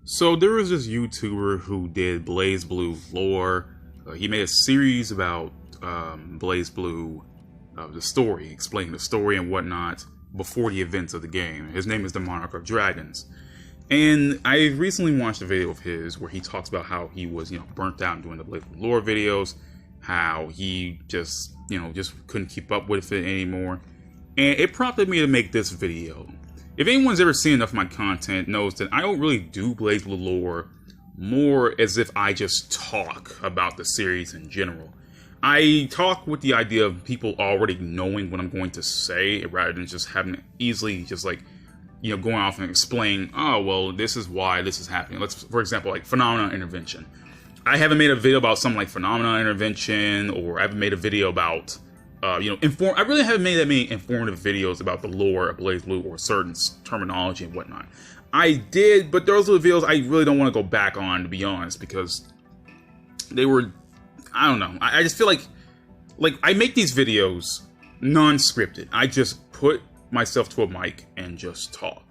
So there was this YouTuber who did BlazBlue Lore. He made a series about BlazBlue, the story, explaining the story and whatnot before the events of the game. His name is the Monarch of Dragons. And I recently watched a video of his where he talks about how he was, burnt out doing the BlazBlue Lore videos, how he just couldn't keep up with it anymore. And it prompted me to make this video. If anyone's ever seen enough of my content knows that I don't really do BlazBlue Lore more as if I just talk about the series in general. I talk with the idea of people already knowing what I'm going to say rather than just having to easily just going off and explain, oh, well, this is why this is happening. Let's, for example, like Phenomena Intervention. I haven't made a video about something like Phenomena Intervention, or I haven't made a video about I really haven't made that many informative videos about the lore of BlazBlue or certain terminology and whatnot. I did, but those are the videos I really don't want to go back on, to be honest, because they were, I don't know. I just feel like I make these videos non-scripted. I just put myself to a mic and just talk.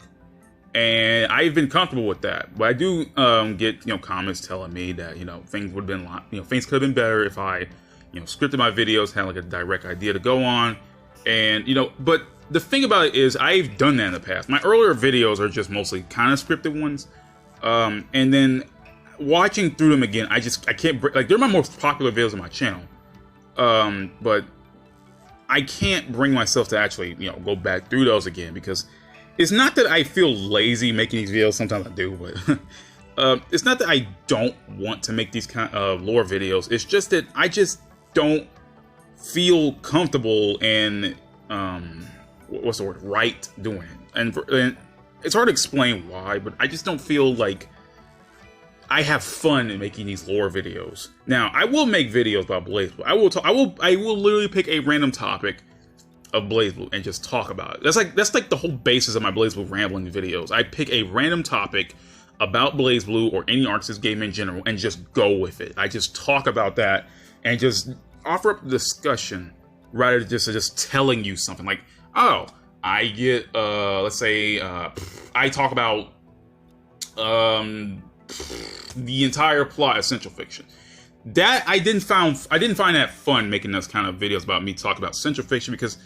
And I've been comfortable with that. But I do get, comments telling me that, things would have been, things could have been better if I scripted my videos, had like a direct idea to go on. And, but the thing about it is I've done that in the past. My earlier videos are just mostly kind of scripted ones. And then watching through them again, I can't break, like, they're my most popular videos on my channel. But I can't bring myself to actually, go back through those again, because it's not that I feel lazy making these videos. Sometimes I do, but it's not that I don't want to make these kind of lore videos. It's just that I just don't feel comfortable and what's the word, right doing it. And it's hard to explain why, but I just don't feel like I have fun in making these lore videos. Now, I will make videos about BlazBlue. I will literally pick a random topic of BlazBlue and just talk about it. That's like the whole basis of my BlazBlue rambling videos. I pick a random topic about BlazBlue or any Arxis game in general and just go with it. I just talk about that and just offer up discussion rather than just telling you something. Like, oh, I get, let's say, I talk about the entire plot of Central Fiction. That I didn't find that fun, making those kind of videos about me talking about Central Fiction, because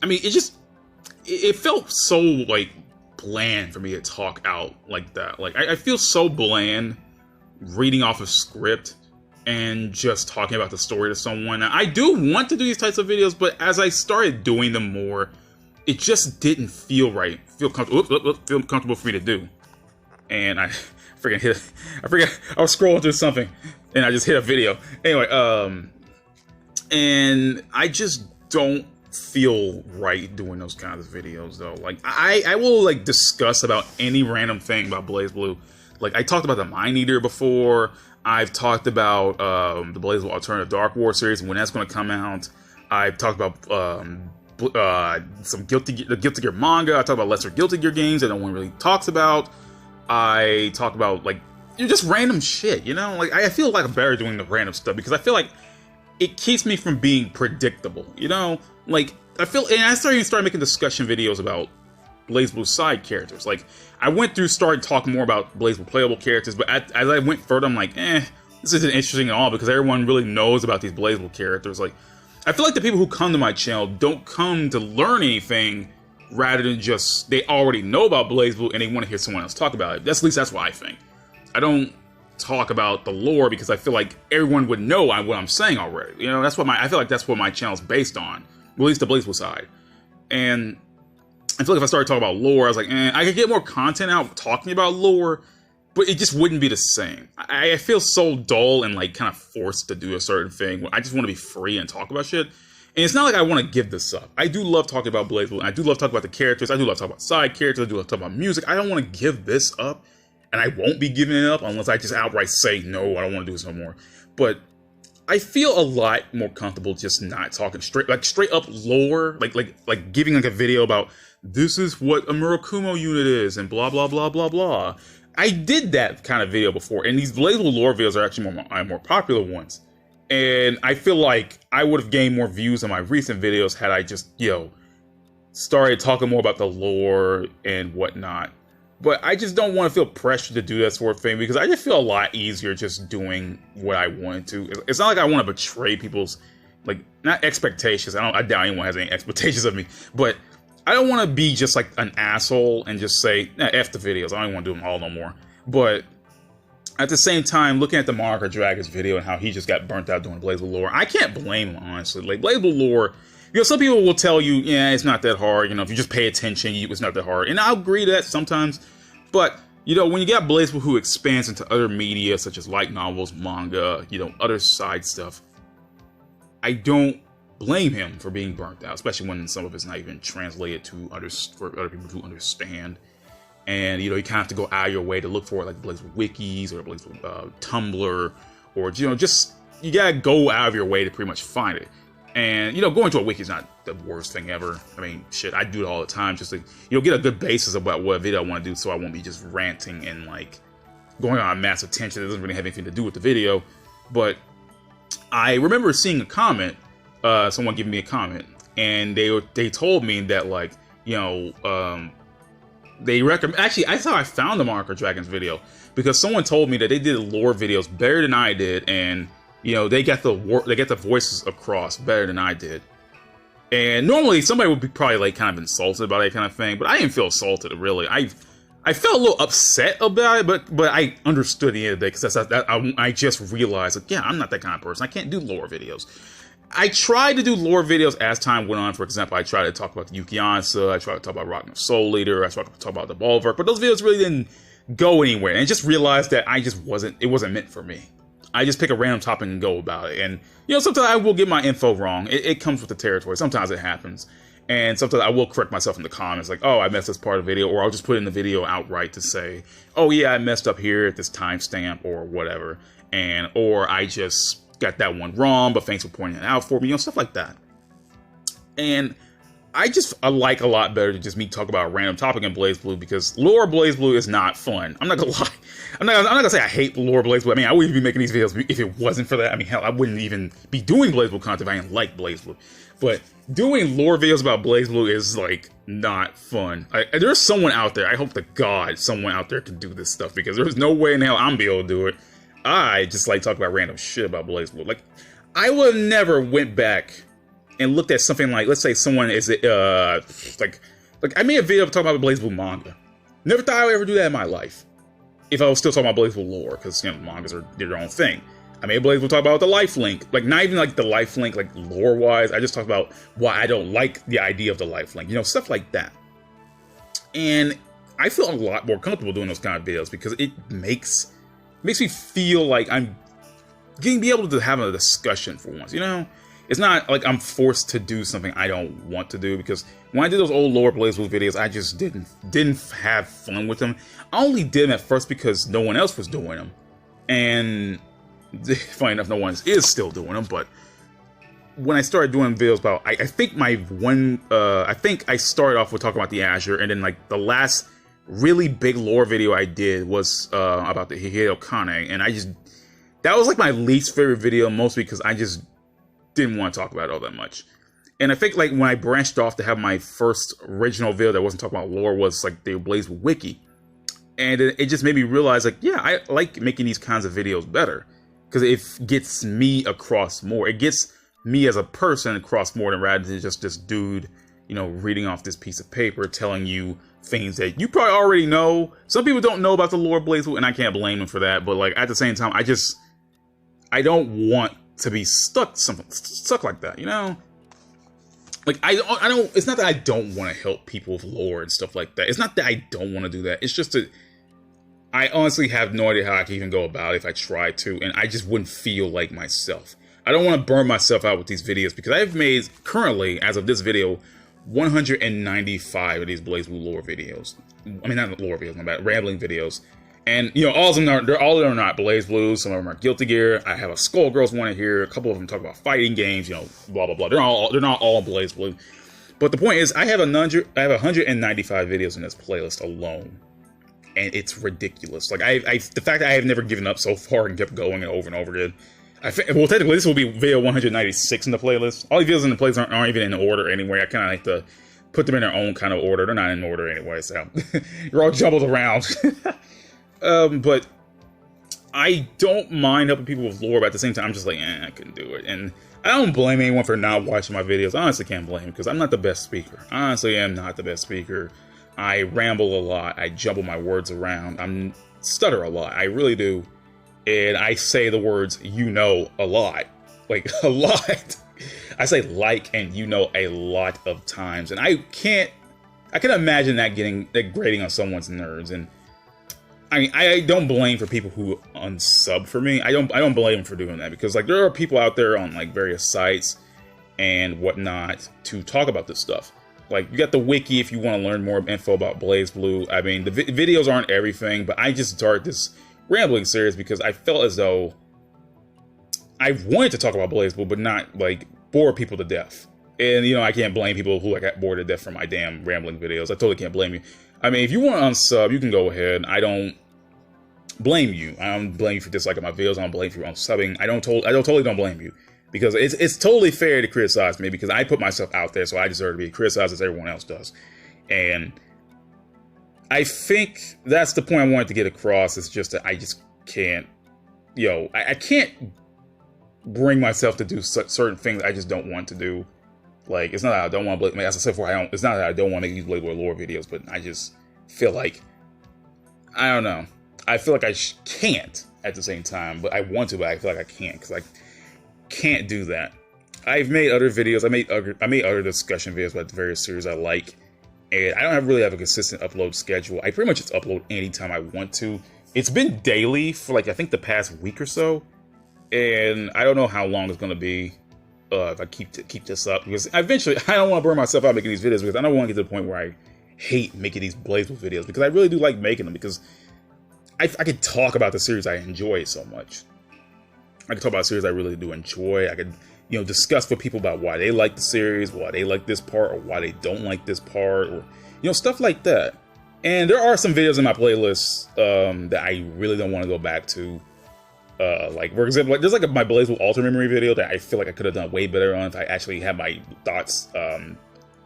I mean, it felt so like bland for me to talk out like that. Like I feel so bland reading off a script and just talking about the story to someone. Now, I do want to do these types of videos, but as I started doing them more, it just didn't feel right, feel comfortable for me to do. And I was scrolling through something and I just hit a video. Anyway, and I just don't feel right doing those kinds of videos though. Like I will like discuss about any random thing about BlazBlue. Like I talked about the Mind Eater before. I've talked about the BlazBlue Alternative Dark War series and when that's going to come out. I've talked about some Guilty Gear manga. I talk about lesser Guilty Gear games that no one really talks about. I talk about like just random shit, Like I feel like I'm better doing the random stuff because I feel like it keeps me from being predictable, Like I started making discussion videos about BlazBlue side characters. Like I started talking more about BlazBlue playable characters, but as I went further, I'm like, this isn't interesting at all because everyone really knows about these BlazBlue characters. Like I feel like the people who come to my channel don't come to learn anything, rather than just they already know about BlazBlue and they want to hear someone else talk about it. At least that's what I think. I don't talk about the lore because I feel like everyone would know what I'm saying already. That's what I feel like that's what my channel's based on. At least the BlazBlue side. And I feel like if I started talking about lore, I was like, I could get more content out talking about lore, but it just wouldn't be the same. I feel so dull and like kind of forced to do a certain thing. I just want to be free and talk about shit. And it's not like I want to give this up. I do love talking about BlazBlue, and I do love talking about the characters. I do love talking about side characters. I do love talking about music. I don't want to give this up, and I won't be giving it up unless I just outright say, no, I don't want to do this no more. But I feel a lot more comfortable just not talking straight up lore, like giving like a video about this is what a Murakumo unit is and blah, blah, blah, blah, blah. I did that kind of video before, and these BlazBlue lore videos are actually more popular ones. And I feel like I would have gained more views on my recent videos had I just, started talking more about the lore and whatnot. But I just don't want to feel pressure to do that sort of thing, because I just feel a lot easier just doing what I wanted to. It's not like I want to betray people's, like, not expectations. I doubt anyone has any expectations of me, but I don't want to be just like an asshole and just say, nah, F the videos. I don't want to do them all no more. But at the same time, looking at the Monarch Dragon's video and how he just got burnt out doing BlazBlue Lore, I can't blame him, honestly. Like, BlazBlue Lore, you know, some people will tell you, yeah, it's not that hard. You know, if you just pay attention, it's not that hard. And I'll agree to that sometimes. But, you know, when you got BlazBlue who expands into other media, such as light novels, manga, you know, other side stuff, I don't blame him for being burnt out, especially when some of it's not even translated to for other people to understand. And, you know, you kind of have to go out of your way to look for, like, BlazBlue wikis or BlazBlue Tumblr, or, you know, just, you gotta go out of your way to pretty much find it. And, you know, going to a wiki is not the worst thing ever. I mean, shit, I do it all the time just to, you know, get a good basis about what video I want to do, so I won't be just ranting and, like, going on a massive tangent that doesn't really have anything to do with the video. But I remember seeing a comment, someone giving me a comment, and they told me that, like, you know, they recommend. Actually, that's how I found the Monarch Dragons video, because someone told me that they did lore videos better than I did, and, you know, they get the voices across better than I did. And normally somebody would be probably, like, kind of insulted about that kind of thing, but I didn't feel assaulted, really. I felt a little upset about it, but I understood the end of the day, because I just realized, like, yeah, I'm not that kind of person. I can't do lore videos. I tried to do lore videos as time went on. For example, I tried to talk about the Yuki-Ansa, I tried to talk about Rock of Soul Leader, I tried to talk about the Bulwark, but those videos really didn't go anywhere. And I just realized that it wasn't meant for me. I just pick a random topic and go about it. And, you know, sometimes I will get my info wrong. It comes with the territory. Sometimes it happens. And sometimes I will correct myself in the comments, like, oh, I messed this part of the video, or I'll just put in the video outright to say, oh yeah, I messed up here at this timestamp or whatever. Or I just got that one wrong, but thanks for pointing it out for me, you know, stuff like that. And I like a lot better to just me talk about a random topic in BlazBlue, because lore BlazBlue is not fun. I'm not gonna lie. I'm not gonna say I hate lore BlazBlue. I mean, I wouldn't be making these videos if it wasn't for that. I mean, hell, I wouldn't even be doing BlazBlue content if I didn't like BlazBlue. But doing lore videos about BlazBlue is, like, not fun. There's someone out there, I hope to God someone out there can do this stuff, because there's no way in hell I'm be able to do it. I just like talking about random shit about BlazBlue. Like, I would have never went back and looked at something like, let's say someone is, like I made a video talking about the BlazBlue manga. Never thought I would ever do that in my life, if I was still talking about BlazBlue lore, because, you know, mangas are their own thing. I made BlazBlue talk about the lifelink, like, not even like the lifelink, like, lore-wise. I just talked about why I don't like the idea of the lifelink, you know, stuff like that. And I feel a lot more comfortable doing those kind of videos, because it makes me feel like I'm be able to have a discussion for once, you know? It's not like I'm forced to do something I don't want to do, because when I did those old lore BlazBlue videos, I just didn't have fun with them. I only did them at first because no one else was doing them. And funny enough, no one is still doing them, but when I started doing videos about, I think I started off with talking about the Azure, and then, like, the last really big lore video I did was about the Hihiro Kane, and that was, like, my least favorite video, mostly because I just didn't want to talk about it all that much. And I think, like, when I branched off to have my first original video that wasn't talking about lore was, like, the BlazBlue Wiki. And it just made me realize, like, yeah, I like making these kinds of videos better, because it gets me across more. It gets me as a person across more than rather than just this dude, you know, reading off this piece of paper telling you things that you probably already know. Some people don't know about the lore BlazBlue, and I can't blame them for that. But, like, at the same time, I don't want to be stuck like that, you know? Like, I don't, it's not that I don't want to help people with lore and stuff like that. It's not that I don't want to do that. It's just that I honestly have no idea how I can even go about it if I tried to, and I just wouldn't feel like myself. I don't want to burn myself out with these videos, because I've made, currently, as of this video, 195 of these BlazBlue lore videos. I mean, not lore videos, my bad, rambling videos. And, you know, all of them are not BlazBlue. Some of them are Guilty Gear. I have a Skullgirls one in here. A couple of them talk about fighting games, you know, blah, blah, blah. They're not all BlazBlue. But the point is, I have 195 videos in this playlist alone. And it's ridiculous. Like, the fact that I have never given up so far and kept going over and over again. Well, technically, this will be video 196 in the playlist. All the videos in the playlist aren't even in order anyway. I kind of like to put them in their own kind of order. They're not in order anyway, so you're all jumbled around. But I don't mind helping people with lore, but at the same time, I'm just like, I couldn't do it. And I don't blame anyone for not watching my videos. I honestly can't blame them, because I'm not the best speaker. I honestly am not the best speaker. I ramble a lot. I jumble my words around. I stutter a lot. I really do. And I say the words, you know, a lot. Like, a lot. I say like and you know a lot of times. And I can imagine that grating on someone's nerves. And I mean, I don't blame for people who unsub for me. I don't blame them for doing that, because like there are people out there on like various sites and whatnot to talk about this stuff. Like you got the wiki if you want to learn more info about BlazBlue. I mean, the videos aren't everything, but I just started this rambling series because I felt as though I wanted to talk about BlazBlue, but not like bore people to death. And you know, I can't blame people who like got bored to death from my damn rambling videos. I totally can't blame you. I mean, if you want to unsub, you can go ahead. I don't blame you. I don't blame you for disliking my videos. I don't blame you for unsubbing. I totally don't blame you, because it's totally fair to criticize me, because I put myself out there, so I deserve to be criticized as everyone else does. And I think that's the point I wanted to get across. It's just that I just can't, I can't bring myself to do certain things I just don't want to do. Like, it's not that I don't want to, as I said before, it's not that I don't want to make these BlazBlue lore videos, but I just feel like, I don't know. I feel like I can't at the same time, but I want to, but I feel like I can't, because I can't do that. I've made other videos. I made other discussion videos about the various series I like, and I don't really have a consistent upload schedule. I pretty much just upload anytime I want to. It's been daily for like, I think the past week or so, and I don't know how long it's going to be. If I keep this up, because eventually I don't want to burn myself out making these videos, because I don't want to get to the point where I hate making these BlazBlue videos, because I really do like making them, because I could talk about the series I enjoy so much. I could talk about a series I really do enjoy. I could, discuss with people about why they like the series, why they like this part, or why they don't like this part, or, stuff like that. And there are some videos in my playlist that I really don't want to go back to. Like, for example, there's like my BlazBlue Alter Memory video that I feel like I could have done way better on if I actually had my thoughts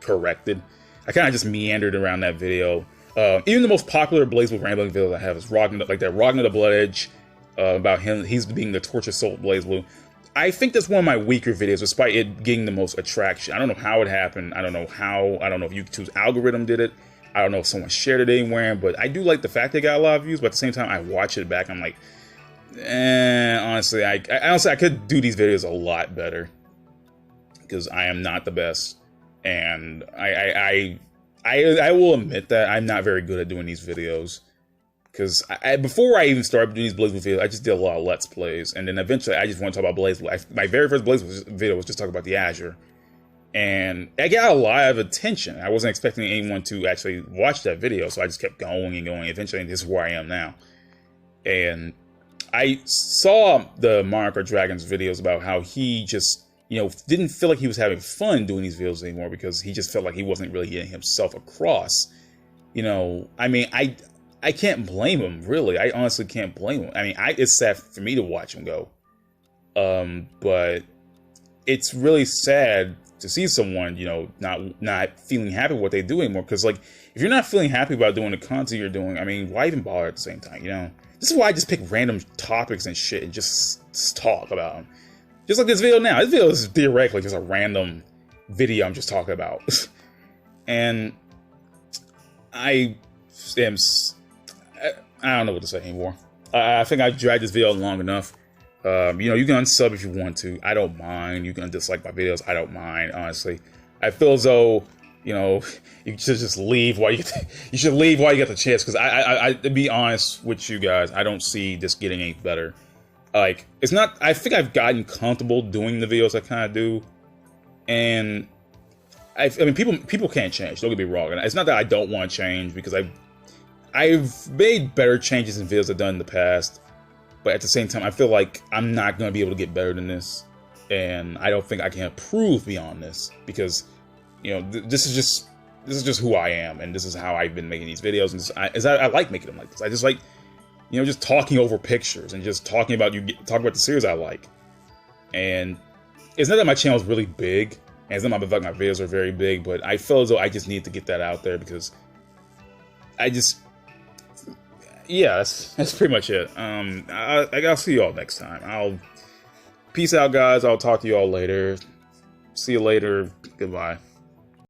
corrected. I kind of just meandered around that video. Even the most popular BlazBlue rambling video I have is Ragnar, like that Ragnar the Bloodedge, about he's being the tortured soul of BlazBlue. I think that's one of my weaker videos, despite it getting the most attraction. I don't know how it happened. I don't know if YouTube's algorithm did it. I don't know if someone shared it anywhere, but I do like the fact they got a lot of views, but at the same time, I watch it back, I'm like, honestly, I could do these videos a lot better, because I am not the best, and I will admit that I'm not very good at doing these videos, because before I even started doing these BlazBlue videos, I just did a lot of Let's Plays, and then eventually I just want to talk about BlazBlue. My very first BlazBlue video was just talking about the Azure, and I got a lot of attention. I wasn't expecting anyone to actually watch that video, so I just kept going and going. Eventually, this is where I am now, and I saw the Monarch Dragons videos about how he just, didn't feel like he was having fun doing these videos anymore, because he just felt like he wasn't really getting himself across. I mean, I can't blame him, really. I honestly can't blame him. I mean, it's sad for me to watch him go. But it's really sad to see someone, not feeling happy with what they do anymore. Because, like, if you're not feeling happy about doing the content you're doing, I mean, why even bother at the same time, This is why I just pick random topics and shit and just talk about them. Just like this video now. This video is theoretically just a random video I'm just talking about. And I don't know what to say anymore. I think I've dragged this video long enough. You can unsub if you want to. I don't mind. You can dislike my videos. I don't mind, honestly. I feel as though, you should just leave while you should leave while you get the chance. Because I to be honest with you guys, I don't see this getting any better. Like, it's not. I think I've gotten comfortable doing the videos I kind of do, and I mean, people can't change. Don't get me wrong. And it's not that I don't want to change, because I've made better changes in videos I've done in the past. But at the same time, I feel like I'm not going to be able to get better than this, and I don't think I can improve beyond this, because this is just who I am, and this is how I've been making these videos, and I like making them like this. I just like, just talking over pictures and just talking about the series I like. And it's not that my channel is really big And it's not my videos are very big, but I feel as though I just need to get that out there because yeah, that's pretty much it. I'll see you all next time. Peace out, guys. I'll talk to you all later. See you later. Goodbye.